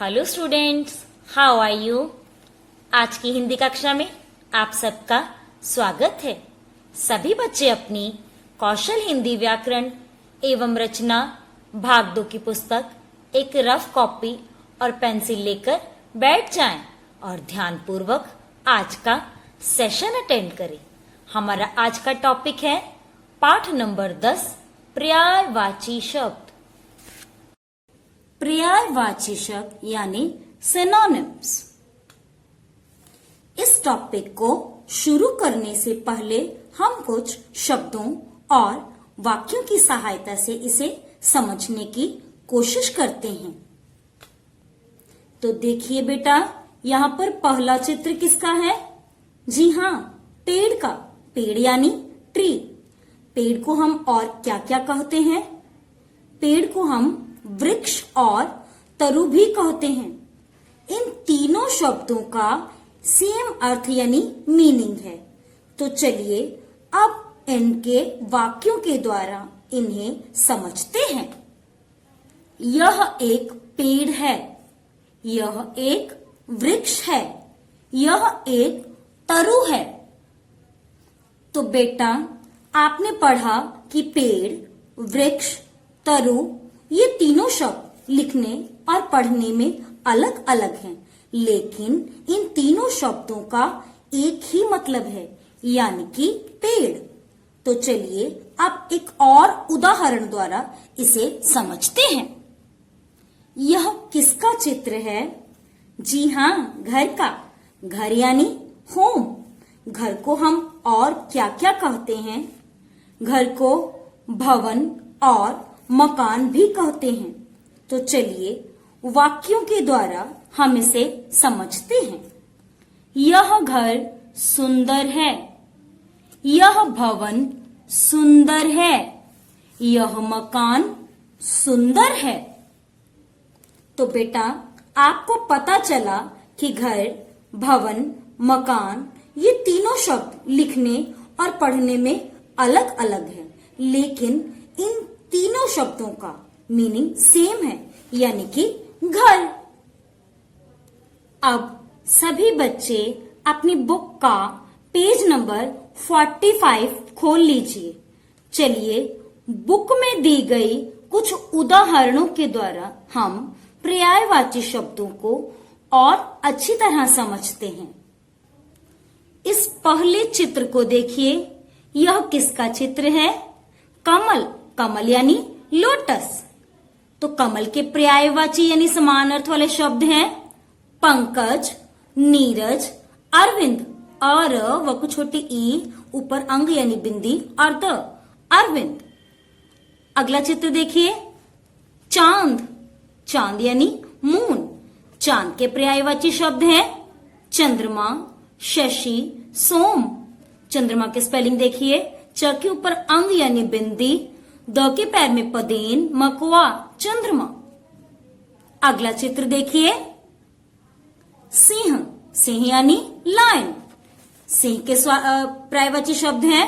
Hello students, how are you. आज की हिंदी कक्षा में आप सबका स्वागत है। सभी बच्चे अपनी कौशल हिंदी व्याकरण एवं रचना भाग 2 की पुस्तक एक रफ कॉपी और पेंसिल लेकर बैठ जाएं और ध्यानपूर्वक आज का सेशन अटेंड करें। हमारा आज का टॉपिक है पाठ नंबर 10, पर्यायवाची शब्द। पर्यायवाची शब्द यानी सिनोनिम्स। इस टॉपिक को शुरू करने से पहले हम कुछ शब्दों और वाक्यों की सहायता से इसे समझने की कोशिश करते हैं। तो देखिए बेटा, यहाँ पर पहला चित्र किसका है? जी हाँ, पेड़ का। पेड़ यानी ट्री। पेड़ को हम और क्या क्या कहते हैं? पेड़ को हम वृक्ष और तरु भी कहते हैं। इन तीनों शब्दों का सेम अर्थ यानी मीनिंग है। तो चलिए अब इनके वाक्यों के द्वारा इन्हें समझते हैं। यह एक पेड़ है, यह एक वृक्ष है, यह एक तरु है। तो बेटा, आपने पढ़ा कि पेड़, वृक्ष, तरु ये तीनों शब्द लिखने और पढ़ने में अलग अलग हैं, लेकिन इन तीनों शब्दों का एक ही मतलब है, यानी कि पेड़। तो चलिए अब एक और उदाहरण द्वारा इसे समझते हैं। यह किसका चित्र है? जी हाँ, घर का। घर यानी होम। घर को हम और क्या क्या कहते हैं? घर को भवन और मकान भी कहते हैं। तो चलिए वाक्यों के द्वारा हम इसे समझते हैं। यह घर सुंदर है, यह भवन सुंदर है, यह मकान सुंदर है। तो बेटा, आपको पता चला कि घर, भवन, मकान ये तीनों शब्द लिखने और पढ़ने में अलग अलग है, लेकिन इन तीनों शब्दों का मीनिंग सेम है, यानी कि घर। अब सभी बच्चे अपनी बुक का पेज नंबर 45 खोल लीजिए। चलिए बुक में दी गई कुछ उदाहरणों के द्वारा हम पर्यायवाची शब्दों को और अच्छी तरह समझते हैं। इस पहले चित्र को देखिए। यह किसका चित्र है? कमल। कमल यानी लोटस। तो कमल के पर्यायवाची यानी समान अर्थ वाले शब्द हैं पंकज, नीरज, अरविंद। और व को छोटी ई, ऊपर अंग यानी बिंदी और द, अरविंद। अगला चित्र देखिए, चांद। चांद यानी मून। चांद के पर्यायवाची शब्द हैं चंद्रमा, शशि, सोम। चंद्रमा के स्पेलिंग देखिए, च के ऊपर अंग यानी बिंदी, द के पैर में पदेन, मकुआ, चंद्रमा। अगला चित्र देखिए, सिंह। सिंह यानी लायन। सिंह के पर्यायवाची शब्द हैं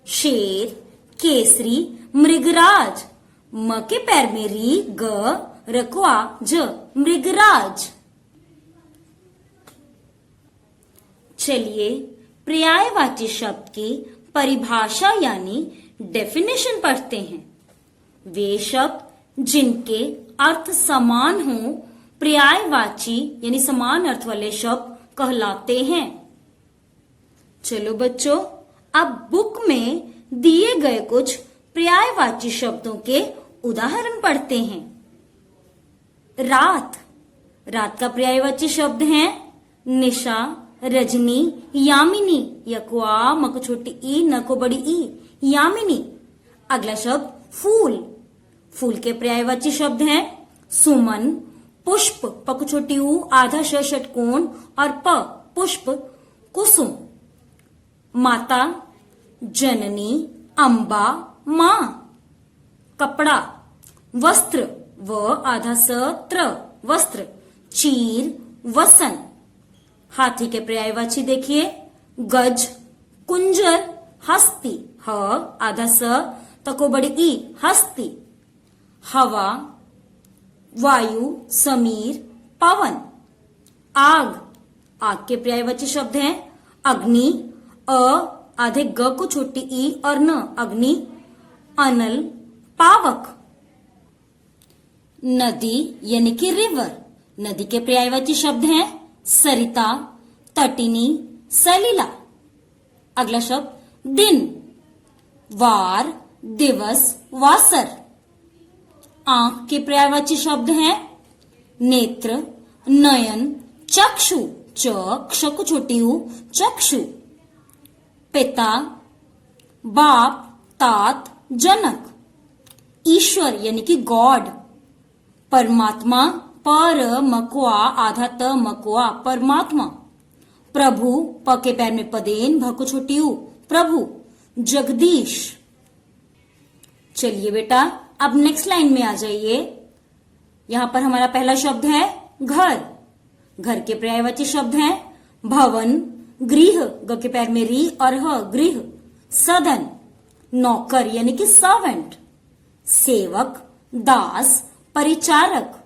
शेर, केसरी, मृगराज। म के पैर में री, ग, रकुआ, ज, मृगराज। चलिए पर्यायवाची शब्द की परिभाषा यानी डेफिनेशन पढ़ते हैं। वे शब्द जिनके अर्थ समान हों पर्यायवाची यानी समान अर्थ वाले शब्द कहलाते हैं। चलो बच्चों, अब बुक में दिए गए कुछ पर्यायवाची शब्दों के उदाहरण पढ़ते हैं। रात। रात का पर्यायवाची शब्द है निशा, रजनी, यामिनी। यकुआ, मको छोटी ई, नको बड़ी ई, यामिनी। अगला शब्द फूल। फूल के पर्यायवाची शब्द हैं सुमन, पुष्प, पक छोटी ऊ, आधा श षटकोण और प, पुष्प, कुसुम। माता, जननी, अम्बा, मां। कपड़ा। वस्त्र, व आधा स, त्र, वस्त्र। चीर, वसन। हाथी के पर्यायवाची देखिए, गज, कुंजर, हस्ती। ह आधा स, तको बड़ी ई, हस्ती। हवा, वायु, समीर, पवन। आग, आग के पर्यायवाची शब्द हैं अग्नि, आधे ग को छोटी ई और न, अग्नि। अनल, पावक। नदी यानी कि रिवर, नदी के पर्यायवाची शब्द हैं सरिता, तटिनी, सलिला। अगला शब्द दिन, वार, दिवस, वासर। आंख के पर्यायवाची शब्द हैं नेत्र, नयन, चक्षु, च, क्ष को छोटी ऊ, चक्षु। पिता, बाप, तात, जनक। ईश्वर यानी कि गॉड, परमात्मा, पर मकुआ, आधा त मकुआ, परमात्मा। प्रभु, प के पैर में पदेन, भ को छोटी ऊ, प्रभु। जगदीश। चलिए बेटा, अब नेक्स्ट लाइन में आ जाइए। यहां पर हमारा पहला शब्द है घर, घर के पर्यायवाची शब्द हैं भवन, गृह, ग के पैर में री और ह, गृह। सदन, नौकर यानी कि सर्वेंट। सेवक, दास, परिचारक।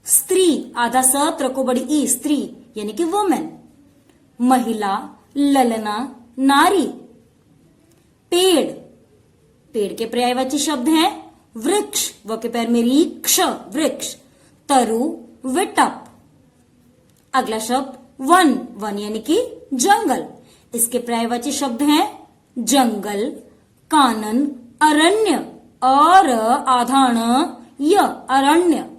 स्त्री, आधा स त्र को बड़ी ई, स्त्री यानी कि वुमेन। महिला, ललना, नारी। पेड़, पेड़ के पर्यायवाची शब्द हैं वृक्ष, व के पैर में री, क्ष, वृक्ष। तरु, विटप। अगला शब्द वन, वन यानी कि जंगल, इसके पर्यायवाची शब्द हैं जंगल, कानन, अरण्य, और आधान य, अरण्य।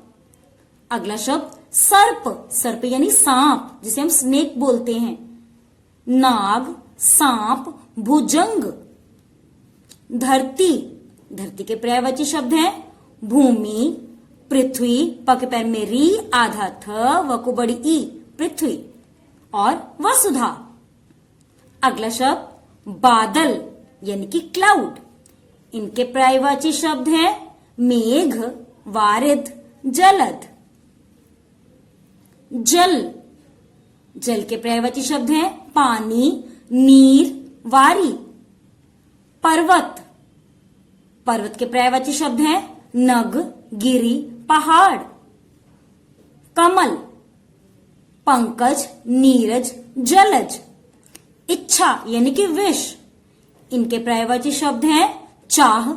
अगला शब्द सर्प, सर्प यानी सांप, जिसे हम स्नेक बोलते हैं। नाग, सांप, भुजंग। धरती, धरती के पर्यायवाची शब्द हैं भूमि, पृथ्वी, प के पैर में री, आधा थ, व को बड़ी ई, पृथ्वी। और वसुधा। अगला शब्द बादल यानी कि क्लाउड, इनके पर्यायवाची शब्द हैं मेघ, वारिद, जलद। जल, जल के पर्यायवाची शब्द हैं पानी, नीर, वारी। पर्वत, पर्वत के पर्यायवाची शब्द हैं नग, गिरी, पहाड़। कमल, पंकज, नीरज, जलज। इच्छा यानी कि विश, इनके पर्यायवाची शब्द हैं चाह,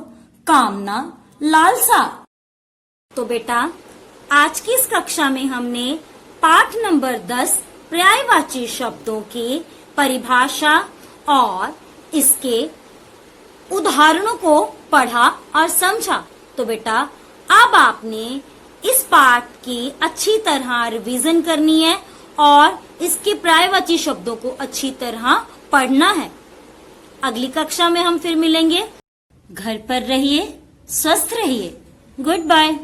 कामना, लालसा। तो बेटा, आज की इस कक्षा में हमने पाठ नंबर 10 पर्यायवाची शब्दों की परिभाषा और इसके उदाहरणों को पढ़ा और समझा। तो बेटा, अब आपने इस पाठ की अच्छी तरह रिवीजन करनी है और इसके पर्यायवाची शब्दों को अच्छी तरह पढ़ना है। अगली कक्षा में हम फिर मिलेंगे। घर पर रहिए, स्वस्थ रहिए। Good bye.